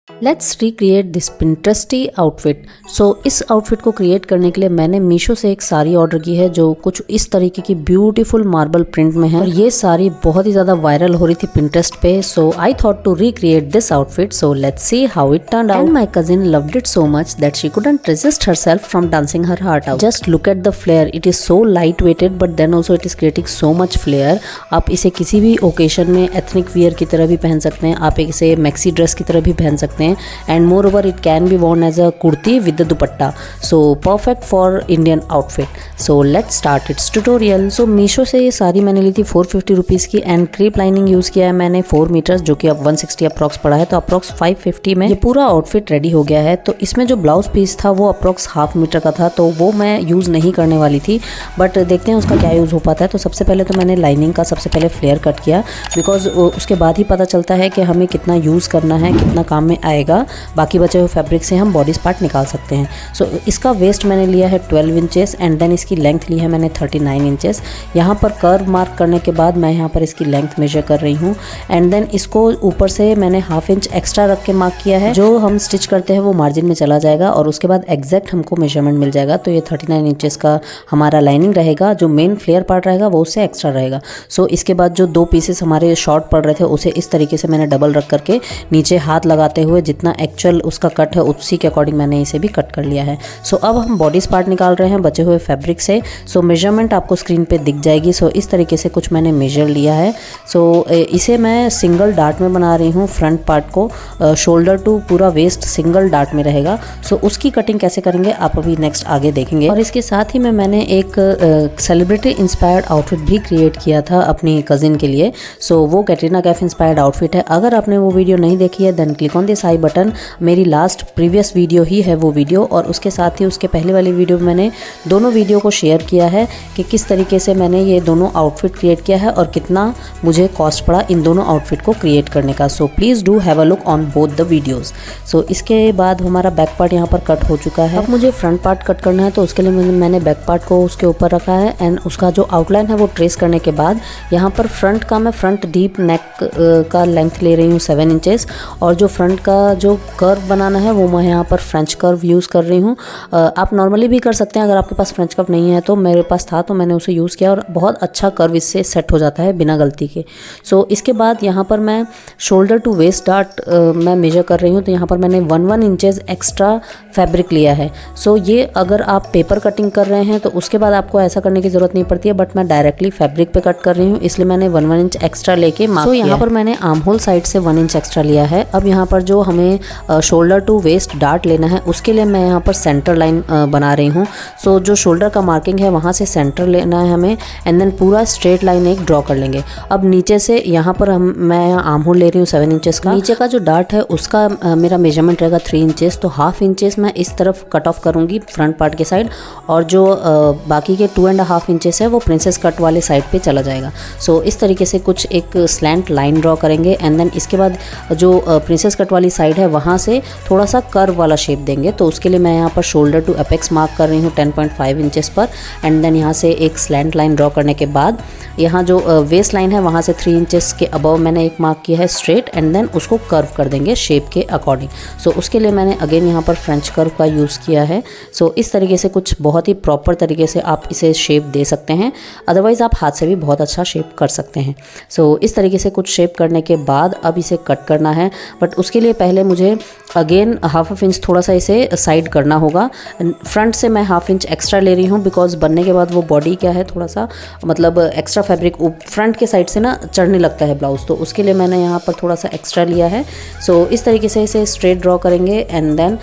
Let's recreate this Pinteresty outfit. So इस outfit को create करने के लिए मैंने मीशो से एक साड़ी ऑर्डर की है जो कुछ इस तरीके की ब्यूटीफुल मार्बल प्रिंट में है और ये साड़ी बहुत ही ज़्यादा वायरल हो रही थी पिंटरेस्ट पे। So I thought to recreate this outfit, so let's see how it turned out. And my cousin loved it so much that she couldn't resist herself from dancing her heart out. Just look at the flare, it is so light weighted but then also it is creating so much flare. आप इसे किसी भी occasion में ethnic wear की तरह भी पहन सकते हैं, आप इसे मैक्सी ड्रेस की तरह भी पहन सकते हैं and more over it can be worn as a kurti with the dupatta. So perfect for Indian outfit. So let's start its tutorial. So Meesho से ये साड़ी मैंने ली थी 450 रुपीज़ की एंड क्रेप लाइनिंग यूज़ किया है मैंने 4 मीटर्स, जो कि अब 160 अप्रॉक्स पड़ा है, तो अप्रॉक्स 550 में ये पूरा आउटफिट रेडी हो गया है। तो इसमें जो ब्लाउज पीस था वो अप्रॉक्स हाफ मीटर का था, तो वो मैं यूज़ नहीं करने वाली थी, बट देखते हैं उसका क्या यूज़ हो पाता है। तो सबसे पहले तो मैंने लाइनिंग का सबसे पहले फ्लेयर कट किया, बिकॉज उसके बाद ही पता चलता है कि हमें कितना यूज़ करना है, कितना काम में आएगा। बाकी बचे हुए फैब्रिक से हम बॉडी पार्ट निकाल सकते हैं। सो इसका वेस्ट मैंने लिया है 12 इंचेस एंड देन इसकी लेंथ ली है मैंने 39 इंचेस। यहाँ पर कर्व मार्क करने के बाद मैं यहाँ पर इसकी लेंथ मेजर कर रही हूँ एंड देन इसको ऊपर से मैंने हाफ इंच एक्स्ट्रा रख के मार्क किया है। जो हम स्टिच करते हैं वो मार्जिन में चला जाएगा और उसके बाद एग्जैक्ट हमको मेजरमेंट मिल जाएगा। तो ये 39 इंचेस का हमारा लाइनिंग रहेगा, जो मेन फ्लेयर पार्ट रहेगा वो उससे एक्स्ट्रा रहेगा। सो इसके बाद जो 2 पीसेस हमारे शॉर्ट पड़ रहे थे उसे इस तरीके से मैंने डबल रख करके नीचे हाथ लगाते हुए जितना एक्चुअल उसका कट है उसी के अकॉर्डिंग मैंने इसे भी कट कर लिया है। सो अब हम बॉडी पार्ट निकाल रहे हैं बचे हुए फैब्रिक से। सो मेजरमेंट आपको स्क्रीन पे दिख जाएगी। सो इस तरीके से कुछ मैंने मेजर लिया है। सो इसे मैं सिंगल डार्ट में बना रही हूँ। फ्रंट पार्ट को शोल्डर टू पूरा वेस्ट सिंगल डार्ट में रहेगा। सो उसकी कटिंग कैसे करेंगे आप अभी नेक्स्ट आगे देखेंगे। और इसके साथ ही मैंने एक सेलिब्रिटी इंस्पायर्ड आउटफिट भी क्रिएट किया था अपनी कजिन के लिए। सो वो कैटरीना कैफ इंस्पायर्ड आउटफिट है। अगर आपने वो वीडियो नहीं देखी है then click on this i button. मेरी लास्ट प्रीवियस वीडियो ही है वो वीडियो, और उसके साथ ही उसके पहले वाली वीडियो में मैंने दोनों वीडियो को शेयर किया है कि किस तरीके से मैंने ये दोनों आउटफिट क्रिएट किया है और कितना मुझे कॉस्ट पड़ा इन दोनों आउटफिट को क्रिएट करने का। So please do have a look on both the videos. So इसके बाद हमारा बैक पार्ट यहाँ पर कट हो चुका है। अब मुझे फ्रंट पार्ट कट करना है, तो उसके लिए मैंने बैक पार्ट को उसके ऊपर रखा है एंड उसका जो आउटलाइन है वो ट्रेस करने के बाद यहाँ पर फ्रंट का मैं फ्रंट डीप नेक का लेंथ ले रही हूँ 7 इंचेस, और जो फ्रंट का जो कर्व बनाना है वो मैं यहाँ पर फ्रेंच कर्व यूज़ कर रही हूँ। आप नॉर्मली भी कर सकते हैं, अगर आपके पास फ्रेंच कर्व नहीं है तो मेरे पास था तो मैंने उसे यूज़ किया और बहुत अच्छा कर्व इससे सेट हो जाता है बिना गलती के। सो इसके बाद यहाँ पर मैं शोल्डर टू वेस्ट डार्ट मैं मेजर कर रही हूँ, तो यहाँ पर मैंने 1 इंचेस एक्स्ट्रा फैब्रिक लिया है। सो ये अगर आप पेपर कटिंग कर रहे हैं तो उसके बाद आपको ऐसा करने की ज़रूरत नहीं पड़ती है, बट मैं डायरेक्टली फैब्रिक पे कट कर रही हूँ, इसलिए मैंने 1 इंच एक्स्ट्रा लेके मार्क किया है। यहाँ पर मैंने आर्म होल साइड से 1 इंच एक्स्ट्रा लिया है। अब यहाँ पर जो हमें शोल्डर टू वेस्ट डार्ट लेना है उसके लिए मैं यहाँ पर सेंटर लाइन बना रही हूँ। सो जो शोल्डर का मार्किंग है वहाँ से सेंटर लेना है हमें एंड देन पूरा स्ट्रेट लाइन एक ड्रॉ कर लेंगे। अब नीचे से यहाँ पर मैं आर्म होल ले रही हूँ 7 इंचेस का। नीचे का जो डार्ट है उसका मेरा मेजरमेंट रहेगा 3 इंचेस, तो हाफ इंचेस मैं इस तरफ कट ऑफ करूँगी फ्रंट पार्ट के साइड, और जो बाकी के 2.5 इंचेस है वो प्रिंसेस कट वाले साइड पे चला जाएगा। सो इस तरीके से कुछ एक स्लैंट लाइन ड्रॉ करेंगे एंड देन इसके बाद जो प्रिंसेस कट वाली साइड है वहाँ से थोड़ा सा कर्व वाला शेप देंगे। तो उसके लिए मैं यहाँ पर शोल्डर टू अपेक्स मार्क कर रही हूँ 10.5 इंचेस पर एंड देन यहाँ से एक स्लैंट लाइन ड्रॉ करने के बाद यहाँ जो वेस्ट लाइन है वहाँ से 3 इंचेस के अबव मैंने एक मार्क किया है स्ट्रेट एंड देन उसको कर्व कर देंगे शेप के अकॉर्डिंग। सो उसके लिए मैंने अगेन यहाँ पर फ्रेंच कर्व का यूज़ किया है। सो इस तरीके से कुछ बहुत ही प्रॉपर तरीके से आप इसे शेप दे सकते हैं, अदरवाइज़ आप हाथ से भी बहुत अच्छा शेप कर सकते हैं। सो इस तरीके से कुछ शेप करने के बाद अब इसे कट करना है, बट उसके लिए पहले मुझे अगेन हाफ इंच थोड़ा सा इसे साइड करना होगा। फ्रंट से मैं हाफ इंच एक्स्ट्रा ले रही हूँ बिकॉज बनने के बाद वो बॉडी क्या है थोड़ा सा मतलब एक्स्ट्रा फैब्रिक फ्रंट के साइड से ना चढ़ने लगता है ब्लाउज, तो उसके लिए मैंने यहाँ पर थोड़ा सा एक्स्ट्रा लिया है। सो इस तरीके से इसे स्ट्रेट ड्रॉ करेंगे एंड देन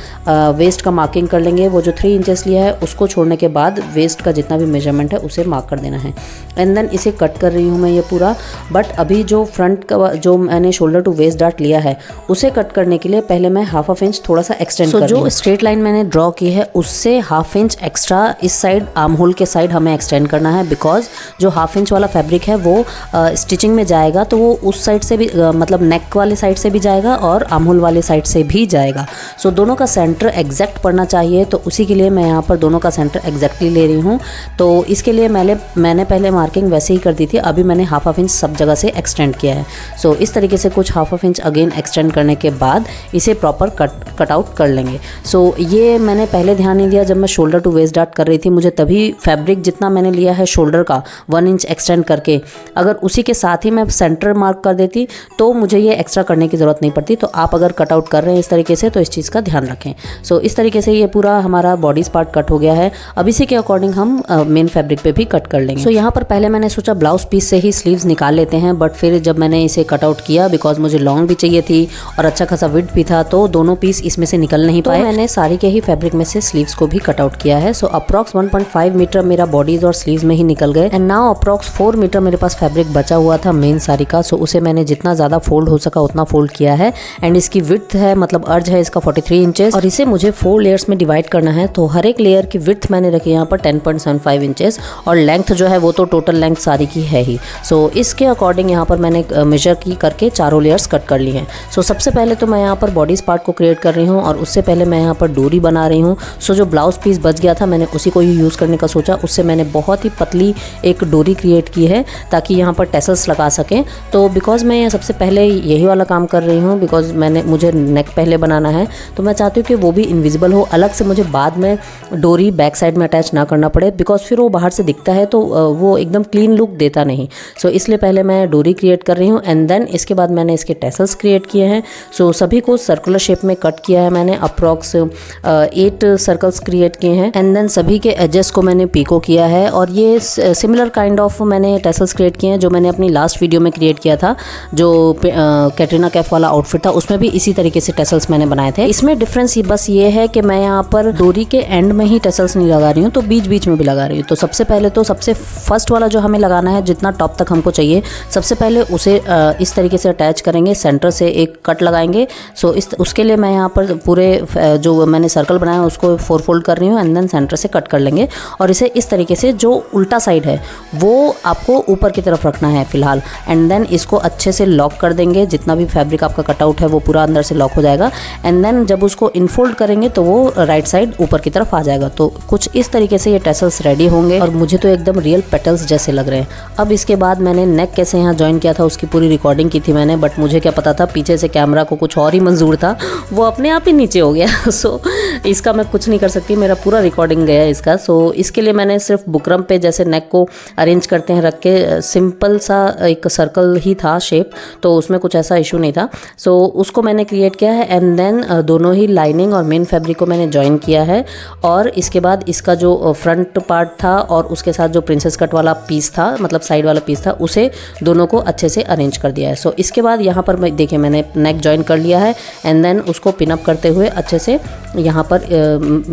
वेस्ट का मार्किंग कर लेंगे। वो जो 3 इंचेस लिया है उसको छोड़ने के बाद वेस्ट का जितना भी मेजरमेंट है उसे मार्क कर देना है एंड देन इसे कट कर रही हूँ मैं ये पूरा। बट अभी जो फ्रंट का जो मैंने शोल्डर टू वेस्ट डार्ट लिया है उसे कट करने के लिए पहले मैं हाफ इंच थोड़ा सा एक्सटेंड कर जो स्ट्रेट लाइन मैंने ड्रॉ की है उससे हाफ इंच एक्स्ट्रा इस साइड आर्म होल के साइड हमें एक्सटेंड करना है, बिकॉज जो हाफ इंच वाला फैब्रिक है वो स्टिचिंग में जाएगा तो वो उस साइड से भी मतलब नेक वाले साइड से भी जाएगा और आर्म होल वाले साइड से भी जाएगा। सो दोनों का सेंटर एग्जैक्ट पड़ना चाहिए, तो उसी के लिए मैं यहाँ पर दोनों का सेंटर एग्जैक्टली ले रही हूँ। तो इसके लिए मैंने पहले मार्क मार्किंग वैसे ही कर दी थी, अभी मैंने हाफ इंच सब जगह से एक्सटेंड किया है। सो इस तरीके से कुछ हाफ इंच अगेन एक्सटेंड करने के बाद इसे प्रॉपर कट आउट कर लेंगे। सो ये मैंने पहले ध्यान नहीं दिया, जब मैं शोल्डर टू वेस्ट डार्ट कर रही थी मुझे तभी फैब्रिक जितना मैंने लिया है शोल्डर का 1 इंच एक्सटेंड करके, अगर उसी के साथ ही मैं सेंटर मार्क कर देती तो मुझे ये एक्स्ट्रा करने की ज़रूरत नहीं पड़ती। तो आप अगर कट आउट कर रहे हैं इस तरीके से तो इस चीज़ का ध्यान रखें। सो इस तरीके से ये पूरा हमारा बॉडी पार्ट कट हो गया है। अब इसी के अकॉर्डिंग हम मेन फैब्रिक पे भी कट कर लेंगे। सो यहाँ पर पहले मैंने सोचा ब्लाउज पीस से ही स्लीव्स निकाल लेते हैं, बट फिर जब मैंने इसे कट आउट किया, बिकॉज मुझे लॉन्ग भी चाहिए थी और अच्छा खासा विड्थ भी था, तो दोनों पीस इसमें से निकल नहीं पाए। मैंने साड़ी के ही फैब्रिक में से स्लीव्स को भी कट आउट किया है। सो अप्रॉक्स 1.5 मीटर मेरा बॉडीज और स्लीव्स में ही निकल गए। एंड नाउ अप्रॉक्स 4 मीटर मेरे पास फैब्रिक बचा हुआ था मेन साड़ी का। सो उसे मैंने जितना ज़्यादा फोल्ड हो सका उतना फोल्ड किया है। एंड इसकी विड्थ है, मतलब अर्ज है इसका 43 इंचेस, और इसे मुझे 4 लेयर्स में डिवाइड करना है। तो हर एक लेयर की विड्थ मैंने रखी यहाँ पर 10.75 इंचेस, और लेंथ जो है वो तो टोटल लेंथ साड़ी की है ही। सो इसके अकॉर्डिंग यहाँ पर मैंने मेजर की करके चारों लेयर्स कट कर ली हैं। सो सबसे पहले तो मैं यहाँ पर बॉडीज पार्ट को क्रिएट कर रही हूँ, और उससे पहले मैं यहाँ पर डोरी बना रही हूँ। सो जो ब्लाउज पीस बच गया था मैंने उसी को ही यूज़ करने का सोचा। उससे मैंने बहुत ही पतली एक डोरी क्रिएट की है ताकि यहाँ पर टेसल्स लगा सकें। तो बिकॉज मैं सबसे पहले यही वाला काम कर रही हूँ, बिकॉज मुझे नेक पहले बनाना है, तो मैं चाहती हूँ कि वो भी इनविजिबल हो, अलग से मुझे बाद में डोरी बैक साइड में अटैच ना करना पड़े, बिकॉज फिर वो बाहर से दिखता है तो वो एकदम क्लीन लुक देता नहीं। सो इसलिए पहले मैं डोरी क्रिएट कर रही हूँ, एंड देन इसके बाद मैंने इसके टेसल्स क्रिएट किए हैं। सो सभी को सर्कुलर शेप में कट किया है मैंने, अप्रॉक्स 8 सर्कल्स क्रिएट किए हैं। एंड देन सभी के एजेस को मैंने पीको किया है, और ये सिमिलर काइंड ऑफ मैंने टेसल्स क्रिएट किए हैं जो मैंने अपनी लास्ट वीडियो में क्रिएट किया था, जो कैटरीना कैफ वाला आउटफिट था, उसमें भी इसी तरीके से टेसल्स मैंने बनाए थे। इसमें डिफरेंस बस ये है कि मैं यहाँ पर डोरी के एंड में ही टेसल्स नहीं लगा रही हूँ, तो बीच बीच में भी लगा रही हूँ। तो सबसे पहले तो सबसे फर्स्ट वाला जो हमें लगाना है, जितना टॉप तक हमको चाहिए, सबसे पहले उसे इस तरीके से अटैच करेंगे, सेंटर से एक कट लगाएंगे। सो उसके लिए मैं यहाँ पर पूरे जो मैंने सर्कल बनाया उसको 4 फोल्ड कर रही हूँ, एंड देन सेंटर से कट कर लेंगे, और इसे इस तरीके से जो उल्टा साइड है वो आपको ऊपर की तरफ रखना है फिलहाल। एंड देन इसको अच्छे से लॉक कर देंगे, जितना भी फैब्रिक आपका कटआउट है वो पूरा अंदर से लॉक हो जाएगा। एंड देन जब उसको इनफोल्ड करेंगे तो वो राइट साइड ऊपर की तरफ आ जाएगा। तो कुछ इस तरीके से ये टेसल्स रेडी होंगे, और मुझे तो एकदम रियल पेटल्स जैसे लग रहे हैं। अब इसके बाद मैंने नेक कैसे यहाँ ज्वाइन किया था उसकी पूरी रिकॉर्डिंग की थी मैंने, बट मुझे क्या पता था पीछे से कैमरा को कुछ और ही मंजूर था, वो अपने आप ही नीचे हो गया। सो इसका मैं कुछ नहीं कर सकती, मेरा पूरा रिकॉर्डिंग गया इसका। सो इसके लिए मैंने सिर्फ बुकरम पे जैसे नेक को अरेंज करते हैं रख के, सिंपल सा एक सर्कल ही था शेप, तो उसमें कुछ ऐसा इशू नहीं था। सो उसको मैंने क्रिएट किया है, एंड देन दोनों ही लाइनिंग और मेन फैब्रिक को मैंने ज्वाइन किया है। और इसके बाद इसका जो फ्रंट पार्ट था और उसके साथ जो प्रिंसेस कट वाला पीस था, मतलब साइड वाला पीस था, उसे दोनों को अच्छे से अरेंज कर दिया है। सो इसके बाद यहाँ पर देखिए मैंने नेक ज्वाइन कर लिया है, एंड देन उसको पिन अप करते हुए अच्छे से यहाँ पर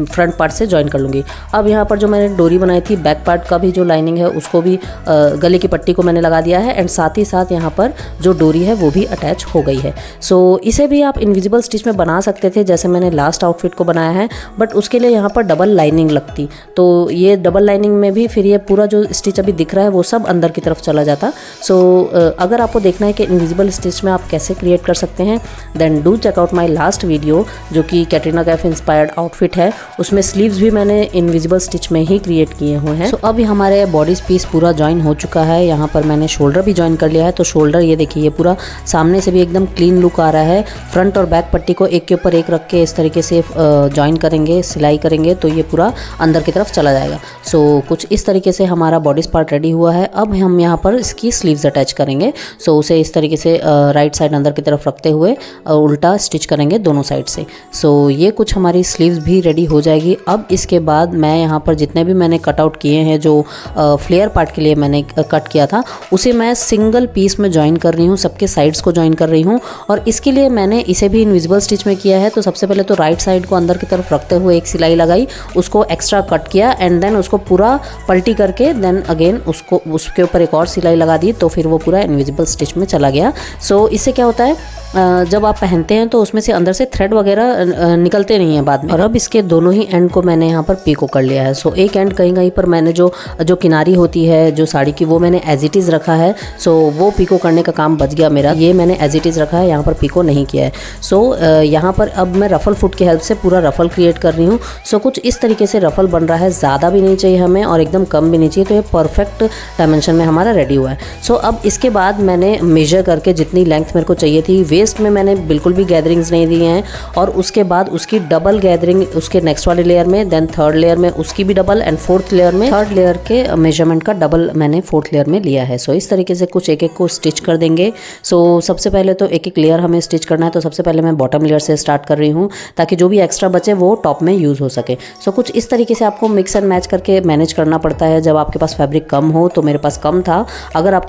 फ्रंट पार्ट से ज्वाइन कर लूँगी। अब यहाँ पर जो मैंने डोरी बनाई थी, बैक पार्ट का भी जो लाइनिंग है उसको भी गले की पट्टी को मैंने लगा दिया है, एंड साथ ही साथ यहाँ पर जो डोरी है वो भी अटैच हो गई है। सो इसे भी आप इनविजिबल स्टिच में बना सकते थे जैसे मैंने लास्ट आउटफिट को बनाया है, बट उसके लिए यहाँ पर डबल लाइनिंग लगती, तो ये डबल लाइनिंग में भी फिर ये पूरा जो स्टिच अभी दिख रहा है वो सब अंदर की तरफ चला जाता। सो अगर आपको देखना है कि इनविजिबल स्टिच में आप कैसे क्रिएट कर सकते हैं, then do check out my last video जो कि कैटरीना कैफ इंस्पायर्ड आउटफिट है। उसमें स्लीव्स भी मैंने इनविजिबल स्टिच में ही क्रिएट किए हुए हैं। सो अभी हमारे बॉडी पीस पूरा ज्वाइन हो चुका है। यहाँ पर मैंने शोल्डर भी ज्वाइन कर लिया है, तो शोल्डर ये देखिए ये पूरा सामने से भी एकदम क्लीन लुक आ रहा है। फ्रंट और बैक पट्टी को एक के ऊपर एक रख के इस तरीके से ज्वाइन करेंगे, सिलाई करेंगे तो ये पूरा अंदर की तरफ चला जाएगा। सो कुछ इस तरीके से हमारा बॉडी पार्ट रेडी हुआ है। अब हम यहाँ पर इसकी स्लीव्स अटैच करेंगे। सो उसे इस तरीके से राइट साइड अंदर की तरफ रखते हुए उल्टा स्टिच करेंगे दोनों साइड से। सो ये कुछ हमारी स्लीव्स भी रेडी हो जाएगी। अब इसके बाद मैं यहाँ पर जितने भी मैंने कटआउट किए हैं, जो फ्लेयर पार्ट के लिए मैंने कट किया था, उसे मैं सिंगल पीस में ज्वाइन कर रही हूँ, सबके साइड्स को ज्वाइन कर रही हूँ। और इसके लिए मैंने इसे भी इनविजिबल स्टिच में किया है। तो सबसे पहले तो राइट साइड को अंदर की तरफ रखते हुए एक सिलाई लगाई, उसको एक्स्ट्रा कट किया, एंड देन उसको पूरा पलटी करके देन अगेन उसके ऊपर एक और सिलाई लगा दी, तो फिर वो पूरा इनविजिबल स्टिच में चला गया। सो इससे क्या होता है जब आप पहनते हैं तो उसमें से अंदर से थ्रेड वगैरह निकलते नहीं है बाद में। और अब इसके दोनों ही एंड को मैंने यहाँ पर पीको कर लिया है। सो एक एंड कहीं कहीं पर मैंने जो किनारी होती है जो साड़ी की वो मैंने एज इट इज़ रखा है। सो वो पीको करने का काम बच गया मेरा, ये मैंने एज इट इज़ रखा है, यहाँ पर पीको नहीं किया है। सो यहाँ पर अब मैं रफल फुट की हेल्प से पूरा रफल क्रिएट कर रही हूँ। सो कुछ इस तरीके से रफल बन रहा है, ज़्यादा भी नहीं चाहिए हमें और एकदम कम भी नहीं चाहिए, तो ये परफेक्ट डायमेंशन में हमारा रेडी हुआ है। सो अब इसके बाद मैंने मेजर करके जितनी लेंथ मेरे को चाहिए थी, वेस्ट में मैंने बिल्कुल भी गैदरिंग्स नहीं दी हैं, और उसके बाद उसकी डबल गैदरिंग उसके नेक्स्ट वाले लेयर में, देन थर्ड लेयर में उसकी भी डबल, एंड फोर्थ लेयर में थर्ड लेयर के मेजरमेंट का डबल मैंने फोर्थ लेयर में लिया है। सो इस तरीके से कुछ एक एक को स्टिच कर देंगे। सो सबसे पहले तो एक एक लेयर हमें स्टिच करना है, तो सबसे पहले मैं बॉटम लेयर से स्टार्ट कर रही हूँ ताकि जो भी एक्स्ट्रा बचे वो टॉप में यूज़ हो सके। सो कुछ इस तरीके से आपको मिक्स एंड मैच करके मैनेज करना पड़ता है जब आपके पास फैब्रिक कम हो। तो मेरे पास कम था, अगर आप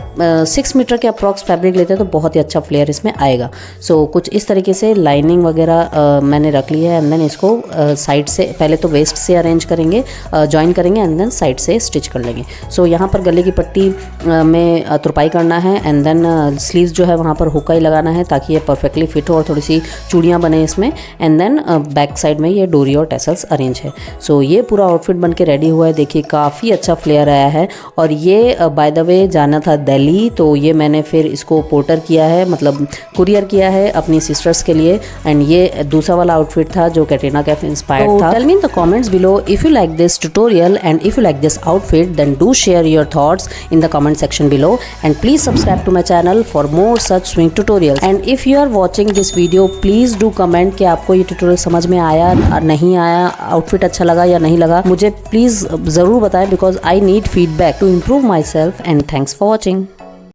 6 मीटर के अप्रॉक्स फैब्रिक लेते हैं तो बहुत ही अच्छा फ्लेयर इसमें आएगा। सो कुछ इस तरीके से लाइनिंग वगैरह मैंने रख ली है, एंड देन इसको साइड से पहले तो वेस्ट से अरेंज करेंगे, जॉइन करेंगे, एंड देन साइड से स्टिच कर लेंगे। सो यहाँ पर गले की पट्टी में तुरपाई करना है, एंड देन स्लीव्स जो है वहाँ पर हुक्का ही लगाना है ताकि ये परफेक्टली फिट हो और थोड़ी सी चूड़ियाँ बने इसमें, एंड देन बैक साइड में ये डोरी और टैसल्स अरेंज है। सो ये पूरा आउटफिट बन के रेडी हुआ है। देखिए काफ़ी अच्छा फ्लेयर आया है, और ये बाय द वे जाना था दिल्ली, तो ये मैंने फिर इसको पोर्टर किया है, मतलब कुरियर किया है अपनी सिस्टर्स के लिए। एंड ये दूसरा वाला आउटफिट था जो कैटरीना कैफ इंस्पायर्ड था। Tell me in the comments below if you like this tutorial and if you like this outfit, then do share your thoughts in the comment section below, and please subscribe to my channel for more such sewing tutorials. And if you are watching this video, please do comment कि आपको ये tutorial समझ में आया नहीं आया, outfit अच्छा लगा या नहीं लगा, मुझे प्लीज ज़रूर बताएं, because I need feedback to improve myself. And thanks for watching.